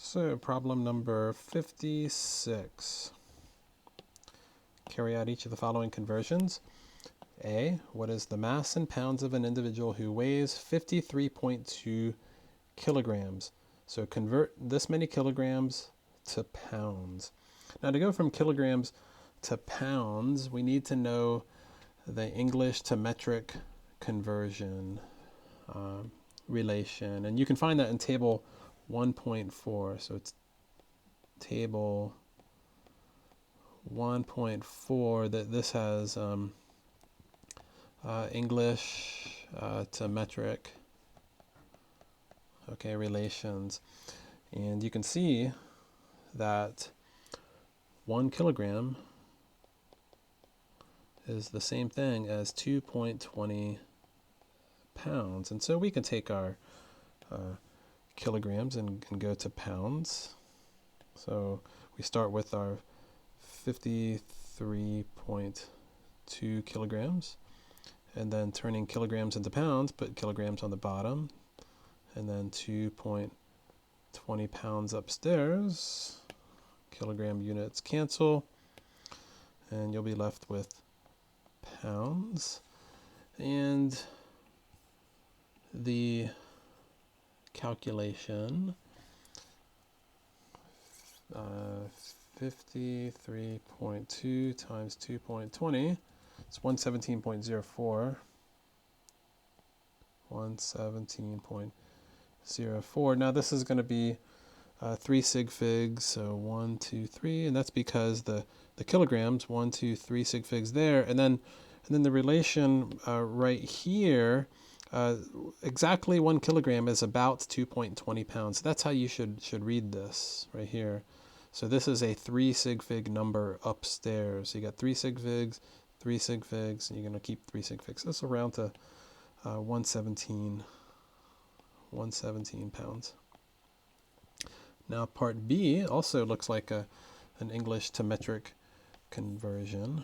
So problem number 56. Carry out each of the following conversions. A, what is the mass in pounds of an individual who weighs 53.2 kilograms? So convert this many kilograms to pounds. Now to go from kilograms to pounds, we need to know the English to metric conversion relation. And you can find that in table 1.4. So it's table 1.4 that this has English to metric, okay, relations. And you can see that 1 kilogram is the same thing as 2.20 pounds. And so we can take our kilograms and go to pounds. So we start with our 53.2 kilograms, and then turning kilograms into pounds, put kilograms on the bottom, and then 2.20 pounds upstairs. Kilogram units cancel, and you'll be left with pounds. And the calculation, 53.2 times 2.20, it's 117.04. 117.04. Now this is going to be 3 sig figs, so 1, 2, 3, and that's because the kilograms, 1, 2, 3 sig figs there, and then the relation right here, exactly 1 kilogram is about 2.20 pounds. That's how you should read this right here. So this is a 3 sig fig number upstairs. So you got 3 sig figs, 3 sig figs, and you're going to keep 3 sig figs. This will round to 117 pounds. Now part B also looks like an English to metric conversion.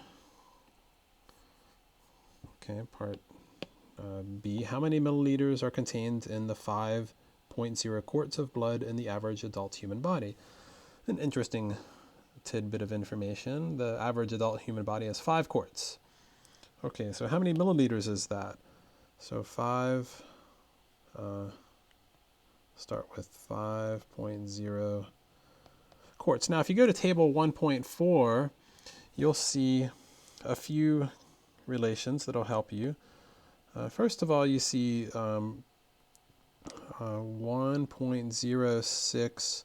Okay, part B, how many milliliters are contained in the 5.0 quarts of blood in the average adult human body? An interesting tidbit of information. The average adult human body has 5 quarts. Okay, so how many milliliters is that? So 5, start with 5.0 quarts. Now if you go to table 1.4, you'll see a few relations that'll help you. First of all, you see 1.06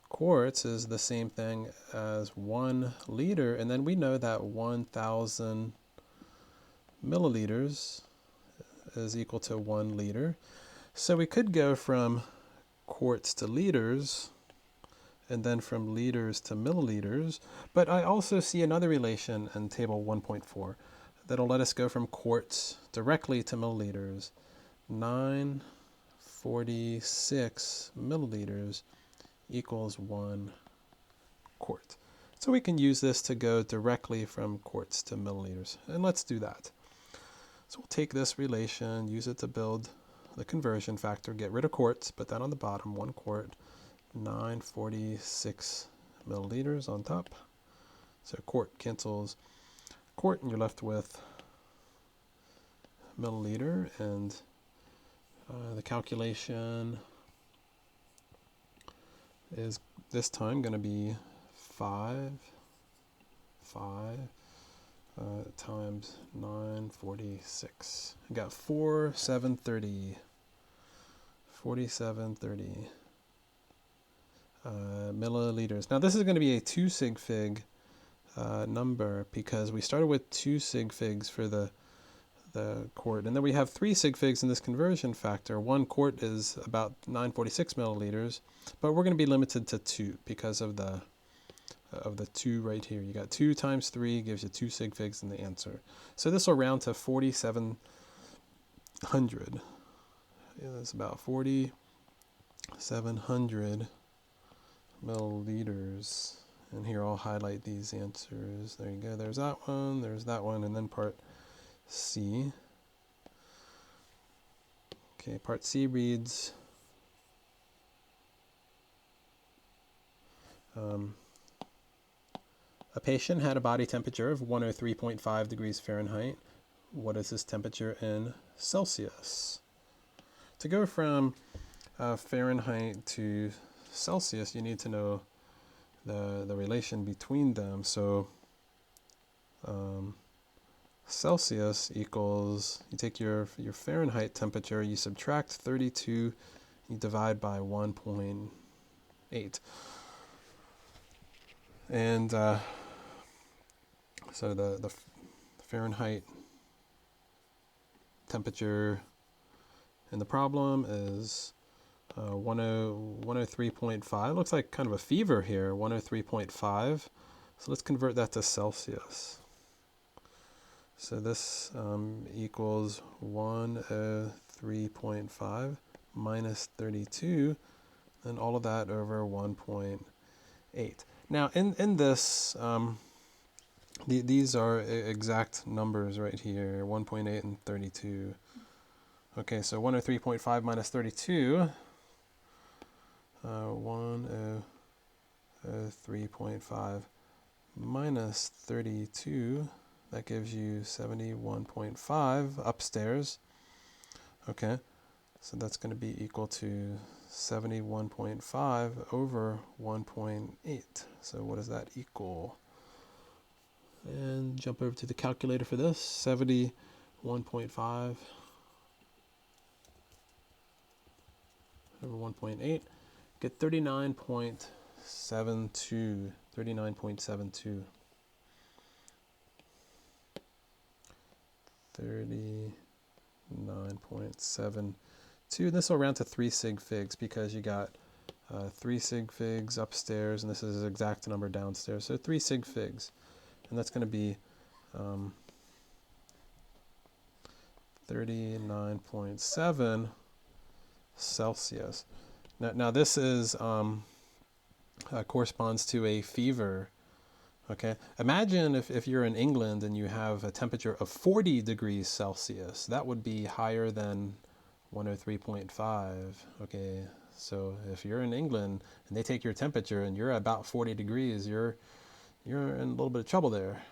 quarts is the same thing as 1 liter, and then we know that 1,000 milliliters is equal to 1 liter. So we could go from quarts to liters, and then from liters to milliliters, but I also see another relation in table 1.4 that'll let us go from quarts directly to milliliters. 946 milliliters equals 1 quart. So we can use this to go directly from quarts to milliliters, and let's do that. So we'll take this relation, use it to build the conversion factor, get rid of quarts, put that on the bottom, 1 quart, 946 milliliters on top. So quart cancels quart, and you're left with milliliter, and the calculation is this time going to be 5 times 946. I got 4730 milliliters. Now this is going to be a 2 sig fig number because we started with 2 sig figs for the quart, and then we have 3 sig figs in this conversion factor. 1 quart is about 946 milliliters, but we're going to be limited to 2 because of the 2 right here. You got 2 times 3 gives you 2 sig figs in the answer. So this will round to 4,700. Yeah, that's about 4,700 milliliters. And here I'll highlight these answers. There you go. There's that one, and then part C. Okay, part C reads A patient had a body temperature of 103.5 degrees Fahrenheit. What is his temperature in Celsius? To go from Fahrenheit to Celsius, you need to know the relation between them. So Celsius equals, you take your Fahrenheit temperature, you subtract 32, you divide by 1.8. And so the Fahrenheit temperature in the problem is 103.5. Looks like kind of a fever here, 103.5. So let's convert that to Celsius. So this equals 103.5 minus 32, and all of that over 1.8. Now in this, these are exact numbers right here, 1.8 and 32. Okay, so 103.5 minus 32, 103.5 minus 32, that gives you 71.5 upstairs. Okay, so that's going to be equal to 71.5 over 1.8. So what does that equal? And jump over to the calculator for this. 71.5 over 1.8. Get 39.72. 39.72. 39.72. This will round to 3 sig figs because you got 3 sig figs upstairs, and this is the exact number downstairs. So 3 sig figs, and that's going to be 39.7 Celsius. Now this is corresponds to a fever. Okay, imagine if you're in England and you have a temperature of 40 degrees Celsius. That would be higher than 103.5. Okay, so if you're in England and they take your temperature and you're about 40 degrees, you're in a little bit of trouble there.